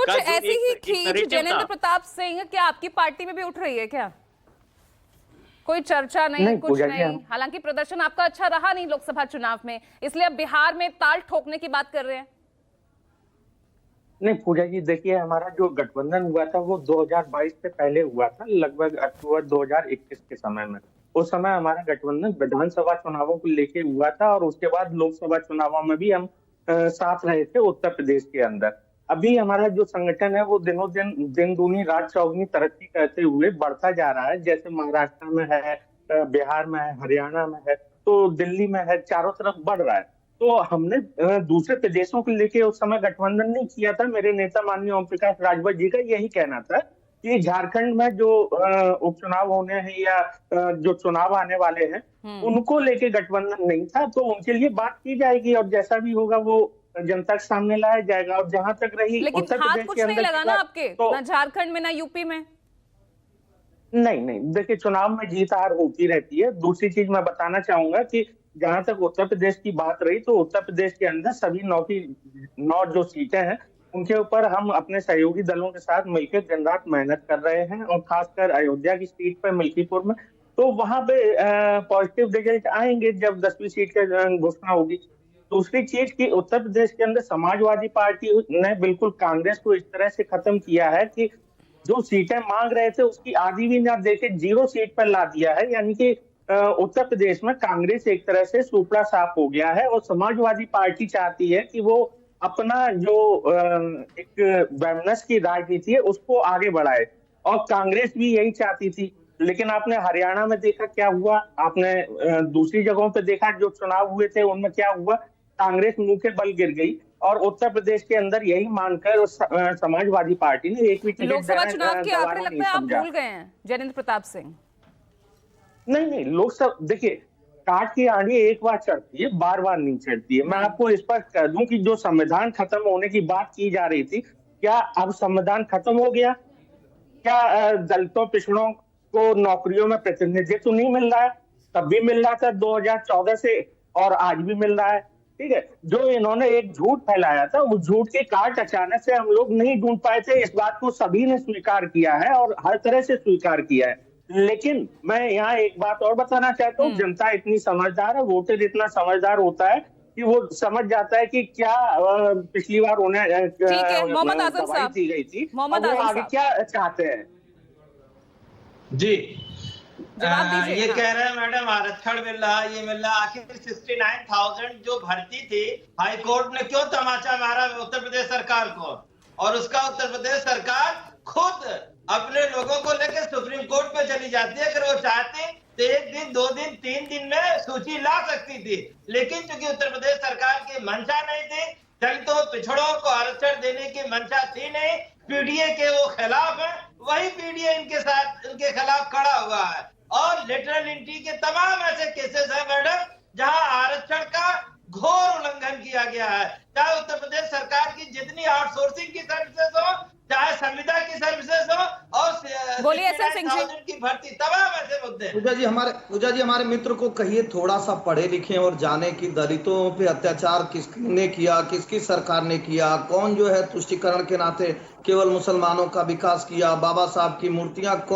कुछ का जो ऐसी ही एक खींच नैरेटिव जैनेंद्र था। प्रताप सिंह क्या आपकी पार्टी में भी उठ रही है क्या? कोई चर्चा नहीं, कुछ पूजा जी, नहीं। हालांकि प्रदर्शन आपका अच्छा रहा नहीं लोकसभा चुनाव में, इसलिए अब बिहार में ताल ठोकने की बात कर रहे हैं। नहीं पूजा जी, देखिए हमारा जो गठबंधन हुआ था वो 2022 से पहले हुआ था, लगभग अक्टूबर 2021 के समय में। उस समय हमारा गठबंधन विधानसभा चुनावों को लेके हुआ था और उसके बाद लोकसभा चुनावों में भी हम साथ रहे थे उत्तर प्रदेश के अंदर। अभी हमारा जो संगठन है वो दिनों दिन दिन दूनी रात चौगुनी तरक्की करते हुए बढ़ता जा रहा है। जैसे महाराष्ट्र में है, बिहार में है, हरियाणा में है, तो दिल्ली में है, चारों तरफ बढ़ रहा है। तो हमने दूसरे प्रदेशों को लेके उस समय गठबंधन नहीं किया था। मेरे नेता माननीय ओम प्रकाश राजभर जी का यही कहना था कि झारखंड में जो उपचुनाव होने हैं या जो चुनाव आने वाले हैं उनको लेके गठबंधन नहीं था, तो उनके लिए बात की जाएगी और जैसा भी होगा वो जनता के सामने लाया जाएगा। और जहां तक रही लेकिन उत्तर हाथ प्रदेश कुछ के नहीं अंदर लगा की ना बात, आपके, तो ना झारखंड में ना यूपी में। नहीं, देखिए चुनाव में जीत हार होती रहती है। दूसरी चीज मैं बताना चाहूंगा कि जहां तक उत्तर प्रदेश की बात रही, तो उत्तर प्रदेश के अंदर सभी 9 जो सीटें हैं उनके ऊपर हम अपने सहयोगी दलों के साथ मिलकर दिन रात मेहनत कर रहे हैं। और खासकर अयोध्या की सीट पर मिल्कीपुर में, तो वहां पे पॉजिटिव रिजल्ट आएंगे जब 10वीं सीट की घोषणा होगी। दूसरी चीज की उत्तर प्रदेश के अंदर समाजवादी पार्टी ने बिल्कुल कांग्रेस को इस तरह से खत्म किया है कि जो सीटें मांग रहे थे उसकी आधी भी ना देके 0 सीट पर ला दिया है। यानी कि उत्तर प्रदेश में कांग्रेस एक तरह से सुपड़ा साफ हो गया है और समाजवादी पार्टी चाहती है कि वो अपना जो एक वैमनस्य की राजनीति है उसको आगे बढ़ाए। और कांग्रेस भी यही चाहती थी, लेकिन आपने हरियाणा में देखा क्या हुआ, आपने दूसरी जगहों पे देखा जो चुनाव हुए थे उनमें क्या हुआ, कांग्रेस मुंह के बल गिर गई। और उत्तर प्रदेश के अंदर यही मानकर समाजवादी पार्टी ने एक भी टिकट लोकसभा चुनाव के आंकड़े गंवाना नहीं लगता है आप समझा। भूल गए हैं जैनेंद्र प्रताप सिंह। नहीं, लोकसभा देखिए, काट की आंधी एक बार चढ़ती है, बार बार नहीं चढ़ती है। मैं आपको स्पष्ट कर दूं कि जो संविधान खत्म होने की बात की जा रही थी, क्या अब संविधान खत्म हो गया? क्या दलितों पिछड़ों को नौकरियों में प्रतिनिधित्व नहीं मिल रहा है? तब भी मिल रहा था 2014 से और आज भी मिल रहा है। ठीक है, जो इन्होंने एक झूठ फैलाया था उस झूठ के काट अचानक से हम लोग नहीं ढूंढ पाए थे, इस बात को सभी ने स्वीकार किया है और हर तरह से स्वीकार किया है। लेकिन मैं यहाँ एक बात और बताना चाहता हूँ, जनता इतनी समझदार है, वोटर इतना समझदार होता है कि वो समझ जाता है कि क्या पिछली बार उन्हें ठीक है, मोहम्मद आजम दवाई साहब, दी गई थी मोहम्मद और वो आजम आगे साहब क्या चाहते हैं। जी जवाब दीजिए। ये हाँ। कह रहे हैं मैडम आरक्षण मिल रहा, ये मिल रहा, आखिर 69,000 जो भर्ती थी हाई कोर्ट ने क्यों तमाचा मारा उत्तर प्रदेश सरकार को, और उसका उत्तर प्रदेश सरकार खुद अपने लोगों को लेकर सुप्रीम कोर्ट पे चली जाती है। अगर वो चाहती तो 1 दिन 2 दिन 3 दिन में सूची ला सकती थी, लेकिन चूंकि उत्तर प्रदेश सरकार की मंशा नहीं थी, दलितों पिछड़ों को आरक्षण देने की मंशा थी नहीं, पीडीए के वो खिलाफ है, वही पीडीए इनके साथ इनके खिलाफ खड़ा हुआ है। और लेटरल एंट्री के तमाम ऐसे केसेस हैं मैडम जहां आरक्षण का घोर उल्लंघन किया गया है। चाहे उत्तर प्रदेश सरकार की जितनी आउटसोर्सिंग की सर्विसेज हो, चाहे संविदा की सर्विसेज हो, और बोलिए एसएम सिंह जी की भर्ती, तमाम ऐसे मुद्दे। पूजा जी हमारे मित्र को कहिए थोड़ा सा पढ़े लिखे और जाने कि दलितों पे अत्याचार किसने किया, किसकी सरकार ने किया, कौन जो है तुष्टिकरण के नाते केवल मुसलमानों का विकास किया, बाबा साहब की मूर्तियां